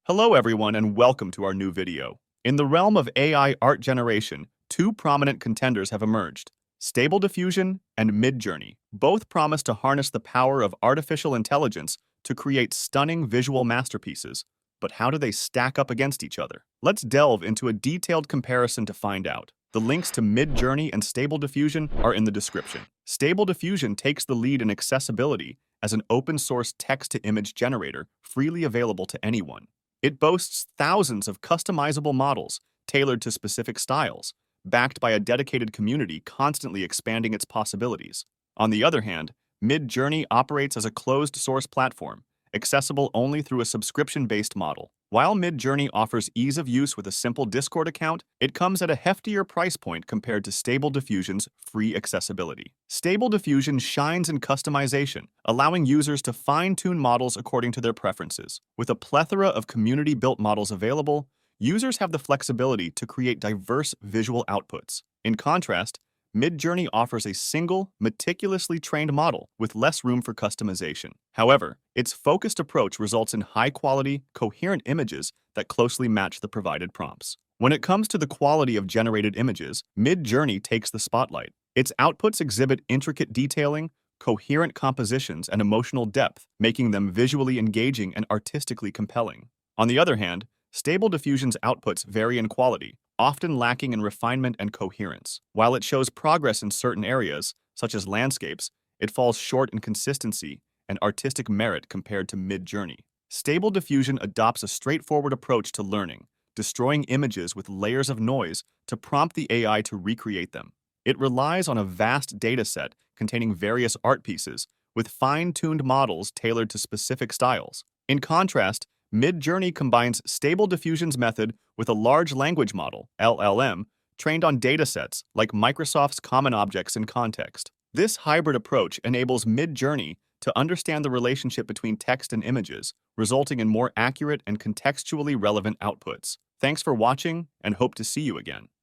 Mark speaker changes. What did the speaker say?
Speaker 1: Hello everyone and welcome to our new video. In the realm of AI art generation, two prominent contenders have emerged, Stable Diffusion and Midjourney. Both promise to harness the power of artificial intelligence to create stunning visual masterpieces. But how do they stack up against each other? Let's delve into a detailed comparison to find out. The links to Midjourney and Stable Diffusion are in the description. Stable Diffusion takes the lead in accessibility as an open-source text-to-image generator freely available to anyone. It boasts thousands of customizable models tailored to specific styles, backed by a dedicated community constantly expanding its possibilities. On the other hand, Midjourney operates as a closed-source platform, accessible only through a subscription-based model. While Midjourney offers ease of use with a simple Discord account, it comes at a heftier price point compared to Stable Diffusion's free accessibility. Stable Diffusion shines in customization, allowing users to fine-tune models according to their preferences. With a plethora of community-built models available, users have the flexibility to create diverse visual outputs. In contrast, Midjourney offers a single, meticulously trained model with less room for customization. However, its focused approach results in high-quality, coherent images that closely match the provided prompts. When it comes to the quality of generated images, Midjourney takes the spotlight. Its outputs exhibit intricate detailing, coherent compositions, and emotional depth, making them visually engaging and artistically compelling. On the other hand, Stable Diffusion's outputs vary in quality, often lacking in refinement and coherence. While it shows progress in certain areas, such as landscapes, it falls short in consistency and artistic merit compared to Midjourney. Stable Diffusion adopts a straightforward approach to learning, destroying images with layers of noise to prompt the AI to recreate them. It relies on a vast dataset containing various art pieces, with fine-tuned models tailored to specific styles. In contrast, Midjourney combines Stable Diffusion's method with a large language model, LLM, trained on datasets like Microsoft's Common Objects in Context. This hybrid approach enables Midjourney to understand the relationship between text and images, resulting in more accurate and contextually relevant outputs. Thanks for watching, and hope to see you again.